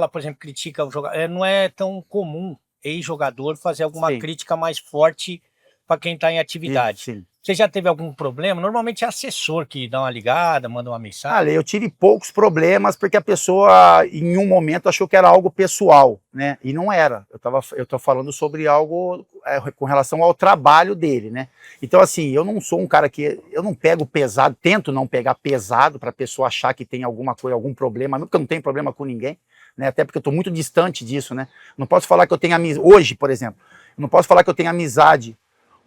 fala, por exemplo, critica o jogador, não é tão comum ex-jogador fazer alguma Sim. crítica mais forte para quem está em atividade. Sim. Você já teve algum problema? Normalmente é assessor que dá uma ligada, manda uma mensagem. Olha, eu tive poucos problemas porque a pessoa, em um momento, achou que era algo pessoal, né? E não era. Eu tô falando sobre algo com relação ao trabalho dele, né? Então, assim, eu não sou um cara que... Eu não pego pesado, tento não pegar pesado para a pessoa achar que tem alguma coisa, algum problema, porque eu não tenho problema com ninguém, né? Até porque eu estou muito distante disso, né? Não posso falar que eu tenho amizade... Hoje, por exemplo, eu não posso falar que eu tenho amizade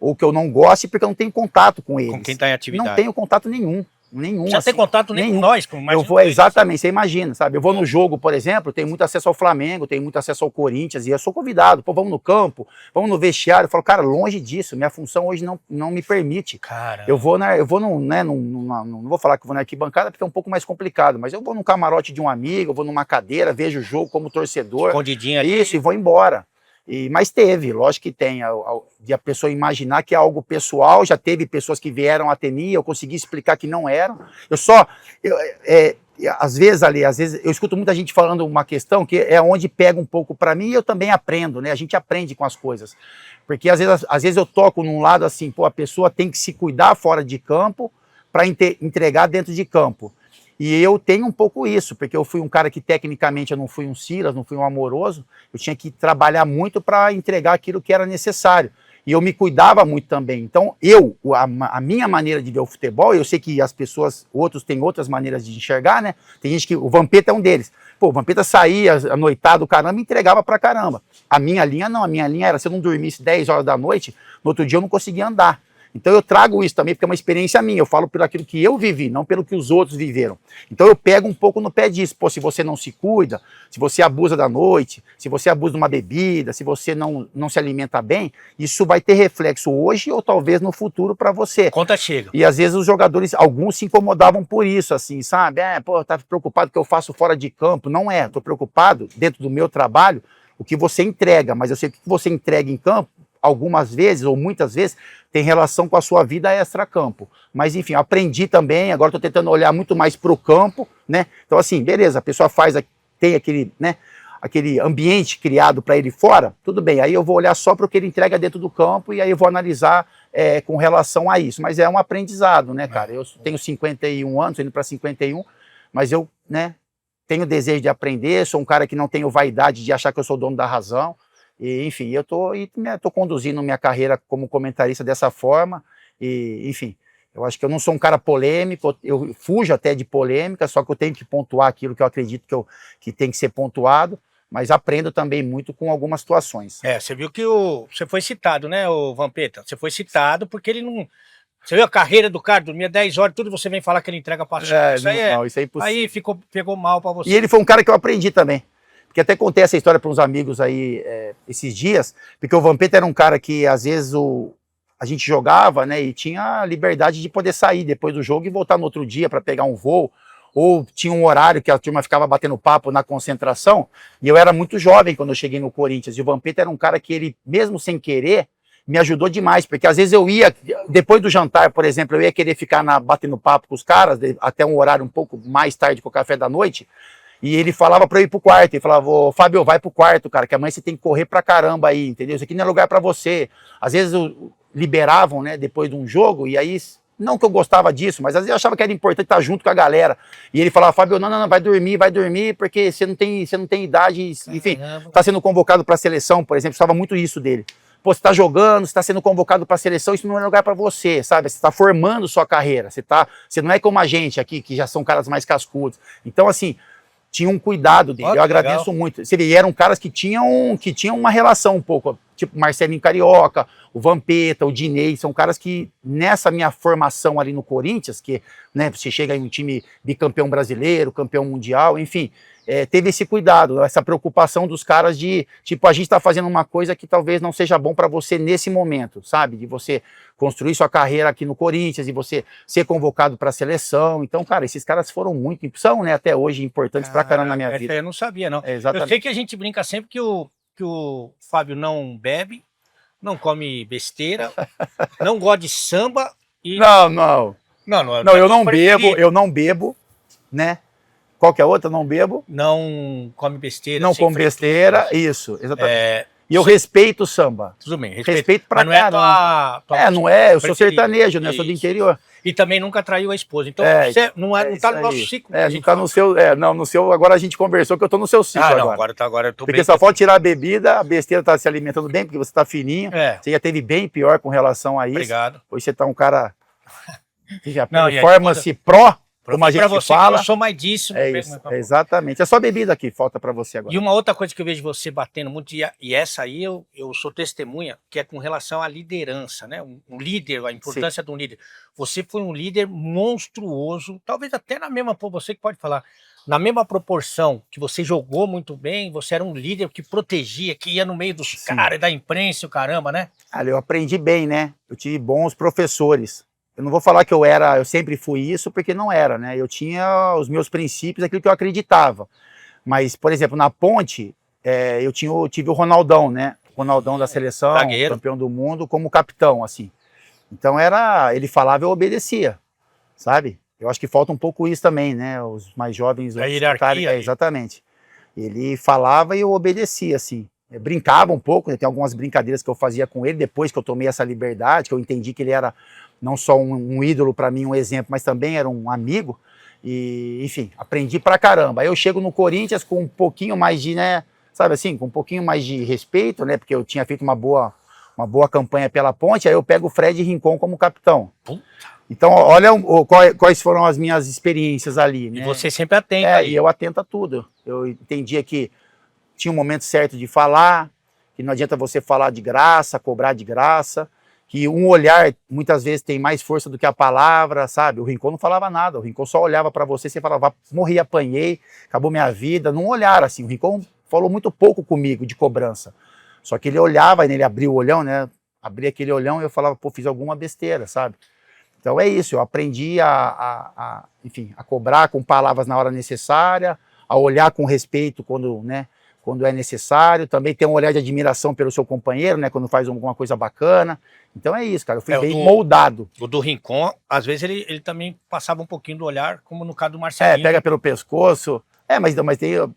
ou que eu não goste porque eu não tenho contato com eles. Com quem está em atividade. Não tenho contato nenhum. Nenhum. Já assim, tem contato nem nenhum. com nós, com mais eu vou, exatamente, você imagina, sabe? Eu vou no jogo, por exemplo, tenho muito acesso ao Flamengo, tenho muito acesso ao Corinthians, e eu sou convidado, pô, vamos no campo, vamos no vestiário. Eu falo, cara, longe disso, minha função hoje não me permite. Caramba. Eu vou num, né, não vou falar que eu vou na arquibancada, porque é um pouco mais complicado, mas eu vou num camarote de um amigo, eu vou numa cadeira, vejo o jogo como torcedor. Escondidinho ali. Isso, e vou embora. Mas teve, lógico que tem, de a pessoa imaginar que é algo pessoal, já teve pessoas que vieram até mim, eu consegui explicar que não eram. Às vezes eu escuto muita gente falando uma questão que é onde pega um pouco para mim e eu também aprendo, né? A gente aprende com as coisas. Porque às vezes eu toco num lado assim, pô, a pessoa tem que se cuidar fora de campo para entregar dentro de campo. E eu tenho um pouco isso, porque eu fui um cara que tecnicamente eu não fui um Silas, não fui um Amoroso, eu tinha que trabalhar muito para entregar aquilo que era necessário. E eu me cuidava muito também. Então, a minha maneira de ver o futebol, eu sei que as pessoas, outros têm outras maneiras de enxergar, né? Tem gente que, o Vampeta é um deles. Pô, o Vampeta saía anoitado, caramba, e entregava pra caramba. A minha linha não, a minha linha era, se eu não dormisse 10 horas da noite, no outro dia eu não conseguia andar. Então eu trago isso também, porque é uma experiência minha, eu falo pelo aquilo que eu vivi, não pelo que os outros viveram. Então eu pego um pouco no pé disso, pô, se você não se cuida, se você abusa da noite, se você abusa de uma bebida, se você não se alimenta bem, isso vai ter reflexo hoje ou talvez no futuro para você. Conta chega. E às vezes os jogadores, alguns se incomodavam por isso, assim, sabe? Pô, tá preocupado que eu faço fora de campo. Não é, tô preocupado dentro do meu trabalho, o que você entrega, mas eu sei que o que você entrega em campo, algumas vezes ou muitas vezes tem relação com a sua vida extra-campo. Mas enfim, eu aprendi também, agora estou tentando olhar muito mais para o campo, né? Então assim, beleza, a pessoa tem aquele, né, aquele ambiente criado para ele fora, tudo bem, aí eu vou olhar só para o que ele entrega dentro do campo e aí eu vou analisar com relação a isso. Mas é um aprendizado, né, cara? Eu tenho 51 anos, indo para 51, mas eu, né, tenho desejo de aprender, sou um cara que não tenho vaidade de achar que eu sou dono da razão. E, enfim, eu tô conduzindo minha carreira como comentarista dessa forma, e, enfim, eu acho que eu não sou um cara polêmico, eu fujo até de polêmica, só que eu tenho que pontuar aquilo que eu acredito que tem que ser pontuado, mas aprendo também muito com algumas situações. Você viu que você foi citado, né, o Vampeta? Você foi citado porque ele não... Você viu a carreira do cara, dormia 10 horas, tudo você vem falar que ele entrega paixão. Isso é impossível. Aí pegou mal pra você. E ele foi um cara que eu aprendi também. Porque até contei essa história para uns amigos aí esses dias, porque o Vampeta era um cara que às vezes a gente jogava, né, e tinha a liberdade de poder sair depois do jogo e voltar no outro dia para pegar um voo, ou tinha um horário que a turma ficava batendo papo na concentração, e eu era muito jovem quando eu cheguei no Corinthians, e o Vampeta era um cara que ele, mesmo sem querer, me ajudou demais, porque às vezes eu ia, depois do jantar, por exemplo, eu ia querer ficar batendo papo com os caras, até um horário um pouco mais tarde que o café da noite, e ele falava pra eu ir pro quarto, ele falava, ô Fábio, vai pro quarto, cara, que amanhã você tem que correr pra caramba aí, entendeu? Isso aqui não é lugar pra você. Às vezes liberavam, né, depois de um jogo, e aí, não que eu gostava disso, mas às vezes eu achava que era importante estar junto com a galera. E ele falava, Fábio, não, vai dormir, porque você não tem idade, enfim, tá sendo convocado pra seleção, por exemplo, estava muito isso dele. Pô, você tá jogando, você tá sendo convocado pra seleção, isso não é lugar pra você, sabe? Você tá formando sua carreira, você não é como a gente aqui, que já são caras mais cascudos. Então, assim, tinha um cuidado dele, eu agradeço muito. Você vê, eram caras que tinham uma relação um pouco, tipo Marcelinho Carioca, o Vampeta, o Dinei, são caras que nessa minha formação ali no Corinthians, que, né, você chega em um time bicampeão brasileiro, campeão mundial, enfim, teve esse cuidado, essa preocupação dos caras de, tipo, a gente tá fazendo uma coisa que talvez não seja bom para você nesse momento, sabe? De você construir sua carreira aqui no Corinthians e você ser convocado para a seleção. Então, cara, esses caras são, né, até hoje importantes pra caramba na minha vida. Eu não sabia, não. Exatamente. Eu sei que a gente brinca sempre que o Fábio não bebe, não come besteira, não gosta de samba e... Não, eu não bebo, né? Qual que é a outra? Não bebo. Não come besteira. Não sem come besteira, frituras. isso, exatamente. É, E eu respeito o samba. tudo bem, Respeito pra mas não é caramba. tua Não é, eu sou preferida. sertanejo, né? Eu sou do Isso. interior. E também nunca traiu a esposa. Então, É, você não tá isso no nosso aí. ciclo. A gente tá no seu, não, no seu, agora a gente conversou que eu tô no seu ciclo Ah, não, agora. agora eu tô Porque bem. só pode tirar a bebida, a besteira tá se alimentando bem, porque você tá fininho. É, Você já teve bem pior com relação a isso. obrigado. Hoje você tá um cara que já Não, e aí, performance pró, como a Pra gente você, fala. que eu sou mais disso. não É pego isso, mais pra boca. exatamente. É só bebida que falta pra você agora. E uma outra coisa que eu vejo você batendo muito, e essa aí eu sou testemunha, que é com relação à liderança, né? Um líder, a importância de um líder. Você foi um líder monstruoso, talvez até na mesma, você que pode falar, na mesma proporção que você jogou muito bem, você era um líder que protegia, que ia no meio dos Sim. caras, da imprensa, o caramba, né? Eu aprendi bem, né? Eu tive bons professores. Eu não vou falar que eu sempre fui isso, porque não era, né? Eu tinha os meus princípios, aquilo que eu acreditava. Mas, por exemplo, na Ponte, eu tive o Ronaldão, né? O Ronaldão da seleção, Zagueiro. campeão do mundo, como capitão, assim. Então ele falava, eu obedecia, sabe? Eu acho que falta um pouco isso também, né? Os mais jovens... A hierarquia ali. Exatamente. Ele falava e eu obedecia, assim. Eu brincava um pouco, né? Tem algumas brincadeiras que eu fazia com ele, depois que eu tomei essa liberdade, que eu entendi que ele era não só um ídolo para mim, um exemplo, mas também era um amigo. E, enfim, aprendi pra caramba. Aí eu chego no Corinthians com um pouquinho mais de, né, sabe assim, com um pouquinho mais de respeito, né, porque eu tinha feito uma boa campanha pela Ponte, aí eu pego o Fred Rincon como capitão. Puta. Então, olha quais foram as minhas experiências ali, né? E você sempre atenta. E eu atento a tudo. Eu entendia que tinha um momento certo de falar, que não adianta você falar de graça, cobrar de graça, que um olhar muitas vezes tem mais força do que a palavra, sabe? O Rincon não falava nada, o Rincon só olhava para você, você falava, morri, apanhei, acabou minha vida, num olhar assim. O Rincon falou muito pouco comigo de cobrança, só que ele olhava, ele abria o olhão, né? Abria aquele olhão e eu falava, pô, fiz alguma besteira, sabe? Então é isso, eu aprendi enfim, a cobrar com palavras na hora necessária, a olhar com respeito quando, né, quando é necessário, também ter um olhar de admiração pelo seu companheiro, né, quando faz alguma coisa bacana. Então é isso, cara, eu fui bem moldado. O do Rincon, às vezes ele também passava um pouquinho do olhar, como no caso do Marcelinho. Pega pelo pescoço. Mas tem, eu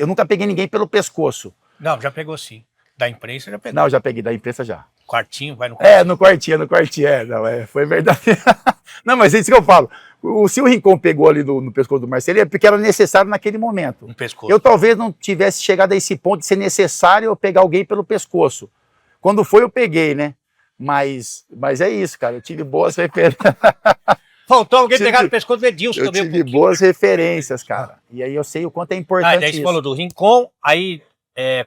nunca peguei ninguém pelo pescoço. Não, já pegou sim. Da imprensa já pegou. Não, já peguei, da imprensa já. Quartinho, vai no quartinho. No quartinho, foi verdade. Não, mas é isso que eu falo. Se o Rincon pegou ali no pescoço do Marcelinho, é porque era necessário naquele momento. No pescoço. Eu talvez não tivesse chegado a esse ponto de ser necessário eu pegar alguém pelo pescoço. Quando foi, eu peguei, né? Mas é isso, cara. Eu tive boas referências. Faltou alguém pegar no pescoço do Edilson também. Eu tive boas referências, cara. E aí eu sei o quanto é importante daí você falou do Rincon, aí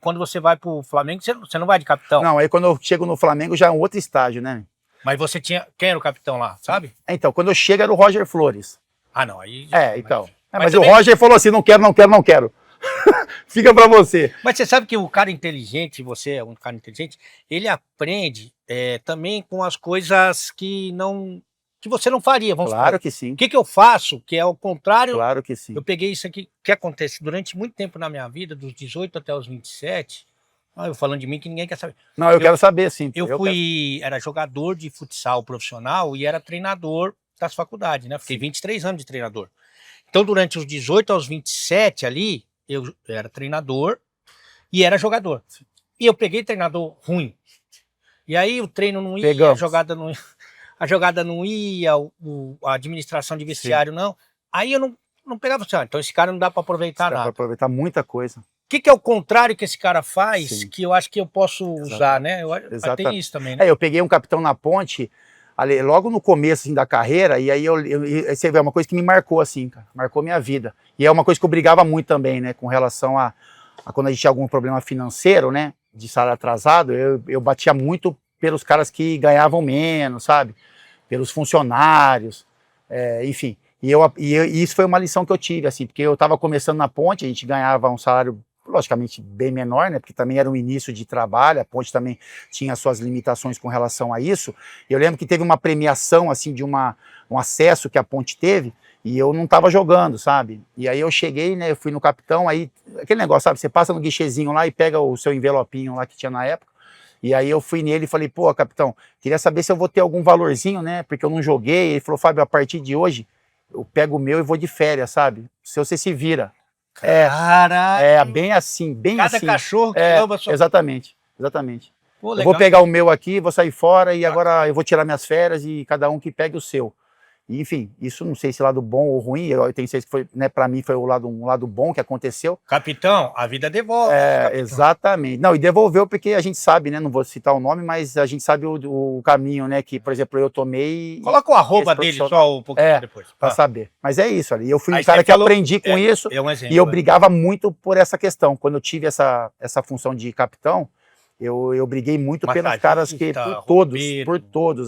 quando você vai pro Flamengo, você não vai de capitão. Não, aí quando eu chego no Flamengo já é um outro estágio, né? Mas você tinha... Quem era o capitão lá, sabe? Então, quando eu chego era o Roger Flores. Ah, não, aí... Então. Mas também... o Roger falou assim, não quero. Fica pra você. Mas você sabe que o cara inteligente, você é um cara inteligente, ele aprende também com as coisas que você não faria. Claro que sim. O que eu faço, que é o contrário... Claro que sim. Eu peguei isso aqui, que acontece durante muito tempo na minha vida, dos 18 até os 27... eu falando de mim que ninguém quer saber. Não, eu quero saber, sim. Era jogador de futsal profissional e era treinador das faculdades, né? Fiquei 23 anos de treinador. Então, durante os 18 aos 27 ali, eu era treinador e era jogador. E eu peguei treinador ruim. E aí o treino não ia, a jogada não ia, a administração de vestiário não. Aí eu não pegava assim, então esse cara não dá para aproveitar nada. Dá para aproveitar muita coisa. O que é o contrário que esse cara faz, que eu acho que eu posso usar, né? Tem isso também, né? Eu peguei um capitão na Ponte, ali, logo no começo assim, da carreira, e aí você vê uma coisa que me marcou, assim, cara, marcou minha vida. E é uma coisa que eu brigava muito também, né? Com relação a quando a gente tinha algum problema financeiro, né? De salário atrasado, eu batia muito pelos caras que ganhavam menos, sabe? Pelos funcionários, enfim. E isso foi uma lição que eu tive, assim, porque eu estava começando na Ponte, a gente ganhava um salário logicamente bem menor, né, porque também era um início de trabalho, a Ponte também tinha suas limitações com relação a isso. Eu lembro que teve uma premiação, assim, de um acesso que a Ponte teve, e eu não estava jogando, sabe? E aí eu cheguei, né, eu fui no capitão, aí, aquele negócio, sabe, você passa no guichezinho lá e pega o seu envelopinho lá que tinha na época, e aí eu fui nele e falei, pô, capitão, queria saber se eu vou ter algum valorzinho, né, porque eu não joguei. Ele falou, Fábio, a partir de hoje, eu pego o meu e vou de férias, sabe? Se você se vira. Cara, É bem assim, bem cada assim. cachorro que É, ama a sua... exatamente, exatamente. Pô, Eu legal. vou pegar o meu aqui, vou sair fora e agora eu vou tirar minhas férias e cada um que pegue o seu. E, enfim, isso não sei se é lado bom ou ruim, eu tenho certeza que foi, né, para mim foi um lado bom que aconteceu. Capitão, a vida devolve. Capitão. Exatamente. Não, e devolveu porque a gente sabe, né, não vou citar o nome, mas a gente sabe o caminho, né, que, por exemplo, eu tomei. Coloca o arroba esse dele profissional- só um pouquinho depois. Pra saber. Mas é isso, ali. Eu fui Aí um cara você que falou- aprendi com isso É um exemplo. e eu brigava muito por essa questão. Quando eu tive essa função de capitão, eu briguei muito pelos caras que, Massagista, por todos, roupeiro. por todos.